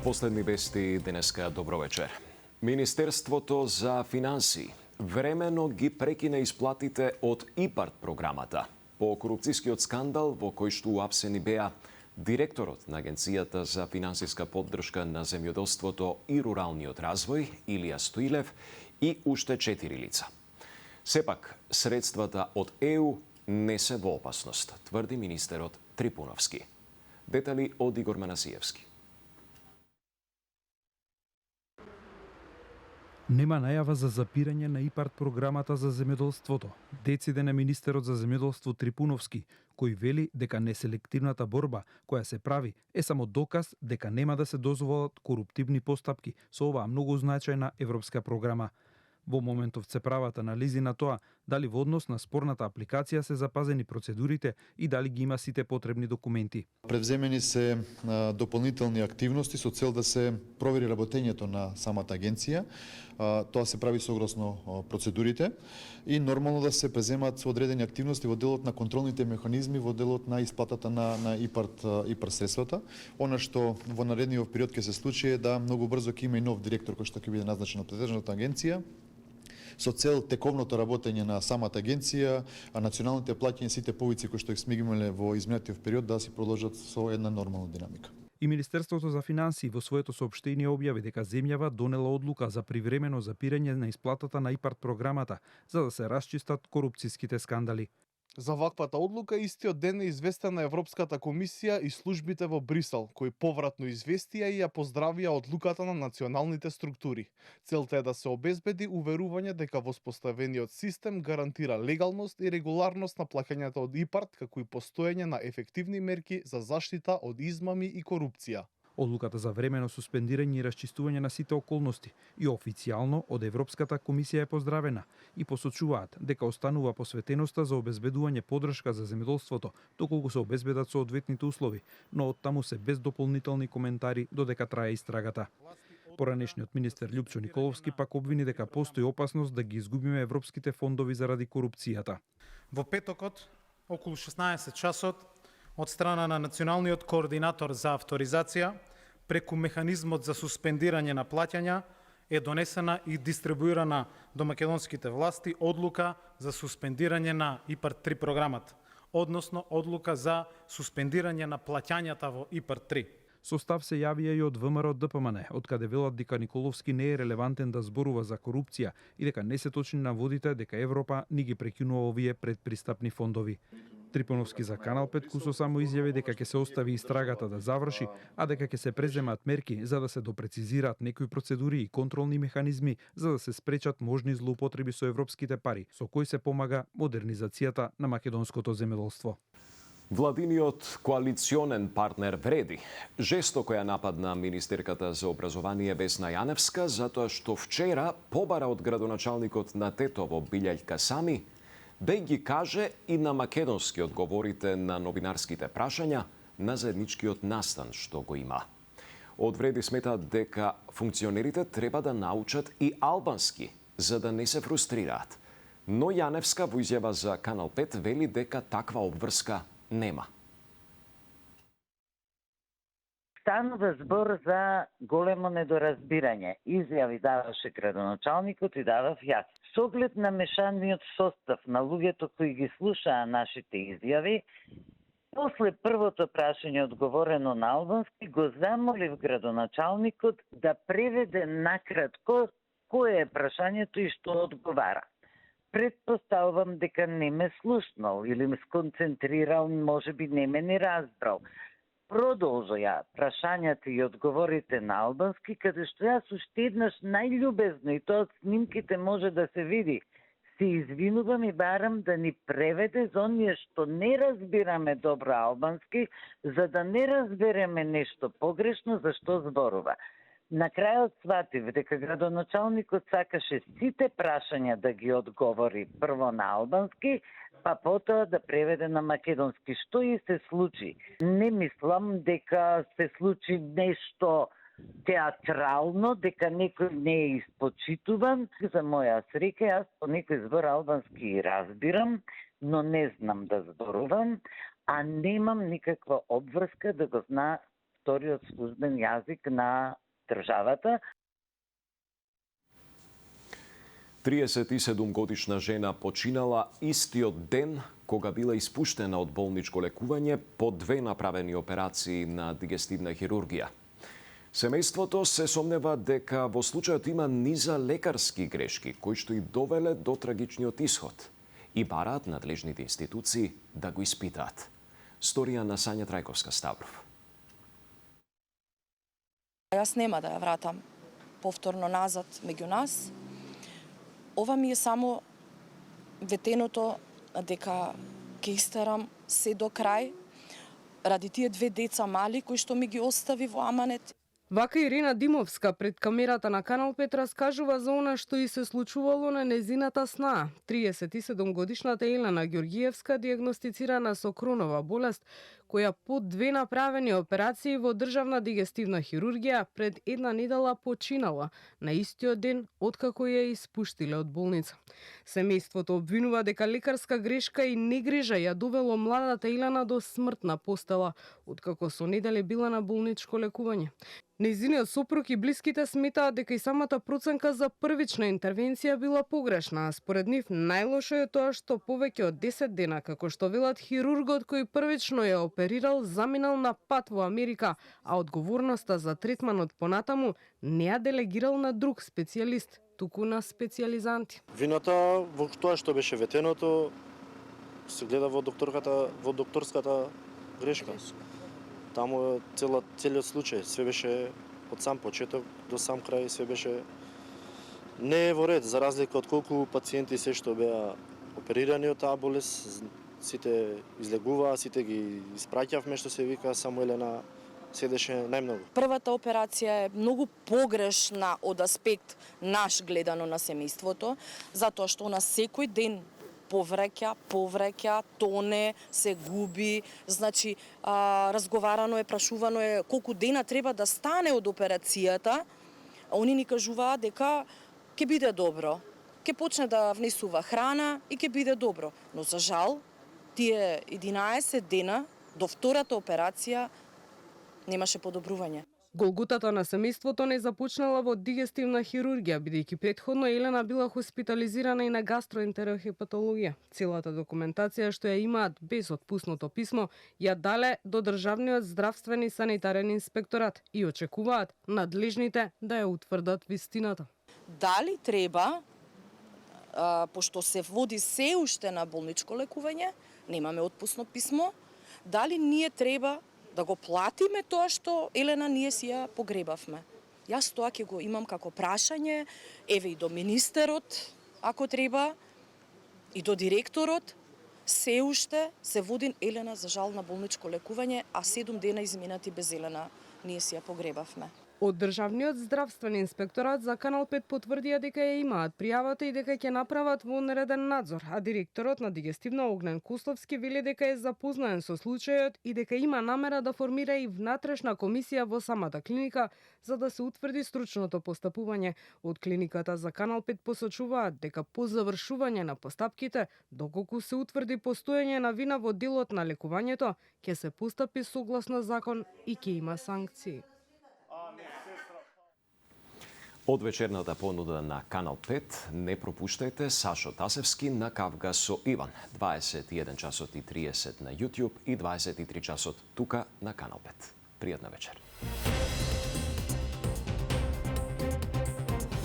Последни вести денеска, добро вечер. Министерството за финансии времено ги прекина исплатите од ИПАРД програмата по корупцијскиот скандал во кој што уапсени беа директорот на Агенцијата за финансиска поддршка на земјоделството и руралниот развој Илија Стоилев и уште 4 лица. Сепак, средствата од ЕУ не се во опасност, тврди министерот Трипуновски. Детали од Игор Манасиевски. Нема најава за запирање на ИПАРД програмата за земјоделството. Дециде на министерот за земјоделство Трипуновски, кој вели дека неселективната борба која се прави е само доказ дека нема да се дозволат коруптивни постапки со оваа многу значајна европска програма. Во моментов се прават анализи на тоа дали во однос на спорната апликација се запазени процедурите и дали ги има сите потребни документи. Превземени се дополнителни активности со цел да се провери работењето на самата агенција. Тоа се прави согласно процедурите и нормално да се преземат одредени активности во делот на контролните механизми, во делот на исплатата на ИПАРД средствата. Она што во наредниот период ќе се случи е да многу брзо ќе има и нов директор кој што ќе биде назначен од притежната агенција, со цел тековното работење на самата агенција, а националните плаќања сите повици кои што сме ги имале во изминатиот период да се продолжат со една нормална динамика. И Министерството за финансии во своето соопштение објави дека земјава донела одлука за привремено запирање на исплатата на ИПАРД програмата за да се расчистат корупцијските скандали. За ваквата одлука истиот ден е известен на Европската комисија и службите во Брисел, кои повратно известија и ја поздравија одлуката на националните структури. Целта е да се обезбеди уверување дека воспоставениот систем гарантира легалност и регуларност на плаќањата од ИПАРД, како и постоење на ефективни мерки за заштита од измами и корупција. Одлуката за времено суспендирање и расчистување на сите околности и официјално од Европската комисија е поздравена и посочуваат дека останува посветеноста за обезбедување поддршка за земјоделството доколку се обезбедат соодветните услови, но оттаму се без дополнителни коментари додека трае истрагата. Поранешниот министер Љупчо Николовски пак обвини дека постои опасност да ги изгубиме европските фондови заради корупцијата. Во петокот, околу 16 часот, од страна на Националниот координатор за авторизација, преку механизмот за суспендирање на плаќања, е донесена и дистрибуирана до македонските власти одлука за суспендирање на ИПАРД 3 програмата, односно одлука за суспендирање на плаќањата во ИПАРД 3. Состав се јавија и од ВМРО ДПМН, од каде велат дека Николовски не е релевантен да зборува за корупција и дека не се точни наводите дека Европа ни ги прекинува овие предпристапни фондови. Трипуновски за Канал 5 кусо само изјави дека ќе се остави истрагата да заврши, а дека ќе се преземат мерки за да се допрецизираат некои процедури и контролни механизми за да се спречат можни злоупотреби со европските пари, со кои се помага модернизацијата на македонското земјоделство. Владиниот коалиционен партнер Вреди жестоко ја нападна министерката за образование Весна Јаневска затоа што вчера побара од градоначалникот на Тетово Билјај Касами да ги каже и на македонски одговорите на новинарските прашања на заедничкиот настан што го има. Од Вреди сметаат дека функционерите треба да научат и албански за да не се фрустрираат. Но Јаневска во изјава за Канал 5 вели дека таква обврска нема. Станува збор за големо недоразбирање. Изјави даваше градоначалникот и давав јас. Со оглед на мешаниот состав на луѓето кои ги слушаа нашите изјави, после првото прашање одговорено на албански, го замолив градоначалникот да преведе накратко кое е прашањето и што одговара. Предпоставувам дека не ме слушнал или ме сконцентрирал, можеби не ме не разбрал. Продолжија прашањата и одговорите на албански, каде што јас уште еднаш најљубезно, и тоа од снимките може да се види, се извинувам и барам да ни преведе за оние што не разбираме добро албански, за да не разбереме нешто погрешно за што зборува. На крајот сватив дека градоначалникот сакаше сите прашања да ги одговори прво на албански, па потоа да преведе на македонски, што и се случи. Не мислам дека се случи нешто театрално, дека некој не е испочитуван. За моја среќа, јас по некој збор албански разбирам, но не знам да зборувам, а немам никаква обврска да го вториот службен јазик на државата. 37-годишна жена починала истиот ден кога била испуштена од болничко лекување по 2 направени операции на дигестивна хирургија. Семејството се сомнева дека во случајот има низа лекарски грешки кои што и довеле до трагичниот исход и бараат надлежните институции да го испитаат. Сторија на Сања Трајковска Ставров. Јас нема да ја вратам повторно назад меѓу нас. Ова ми е само ветеното дека ќе истерам се до крај ради тие 2 деца мали кои што ми ги остави во аманет. Вака Ирина Димовска пред камерата на Канал 5 раскажува за она што и се случувало на незината сна. 37-годишната Елена Ѓоргиевска дијагностицирана со Кронова болест, која по 2 направени операции во државна дигестивна хирургија пред 1 недела починала на истиот ден откако ја испуштиле од болница. Семејството обвинува дека лекарска грешка и негрижа ја довело младата Елена до смртна постела, откако со недели била на болничко лекување. Нејзиниот сопруг и блиските сметаат дека и самата проценка за првична интервенција била погрешна, а според нив најлошо е тоа што повеќе од 10 дена, како што велат, хирургот кој првично ја оперирал заминал на пат во Америка, а одговорноста за третманот понатаму не ја делегирал на друг специјалист, туку на специјализанти. Вината во тоа што беше ветеното се гледа во докторската грешка. Таму целиот случај, све беше од сам почеток до сам крај, све беше не е во ред, за разлика од колку пациенти се што беа оперирани од таа болест, сите излегуваа, сите ги испраќавме, што се вика, само Елена седеше најмногу. Првата операција е многу погрешна од аспект наш гледано на семејството, затоа што она секој ден повреќа, тоне, се губи, значи разговарано е, прашувано е колку дена треба да стане од операцијата. Они ни кажуваат дека ќе биде добро, ќе почне да внесува храна и ќе биде добро. Но за жал, тие 11 дена до втората операција немаше подобрување. Голготата на семејството не започнала во дигестивна хирургија, бидејќи претходно Елена била хоспитализирана и на гастроентерохепатологија. Целата документација што ја имаат без отпусното писмо ја дале до Државниот здравствен и санитарен инспекторат и очекуваат надлежните да ја утврдат вистината. Дали треба, пошто се води се уште на болничко лекување, немаме отпусно писмо, дали ние треба да го платиме тоа што Елена ние си ја погребавме. Јас тоа ќе го имам како прашање, еве и до министерот, ако треба, и до директорот. Се уште се води Елена за жал на болничко лекување, а 7 дена изминати без Елена ние си ја погребавме. Од Државниот здравствен инспекторат за Канал 5 потврдија дека ја имаат пријавата и дека ќе направат вонреден надзор, а директорот на дигестивна Огнен Костовски вели дека е запознаен со случајот и дека има намера да формира и внатрешна комисија во самата клиника за да се утврди стручното постапување. Од клиниката за Канал 5 посочуваат дека по завршување на постапките, доколку се утврди постоење на вина во делот на лекувањето, ќе се постапи согласно закон и ќе има санкции. Од вечерната понуда на Канал 5 не пропуштајте Сашо Тасевски на Кавга со Иван. 21 часот и 30 на YouTube и 23 часот тука на Канал 5. Пријатна вечер.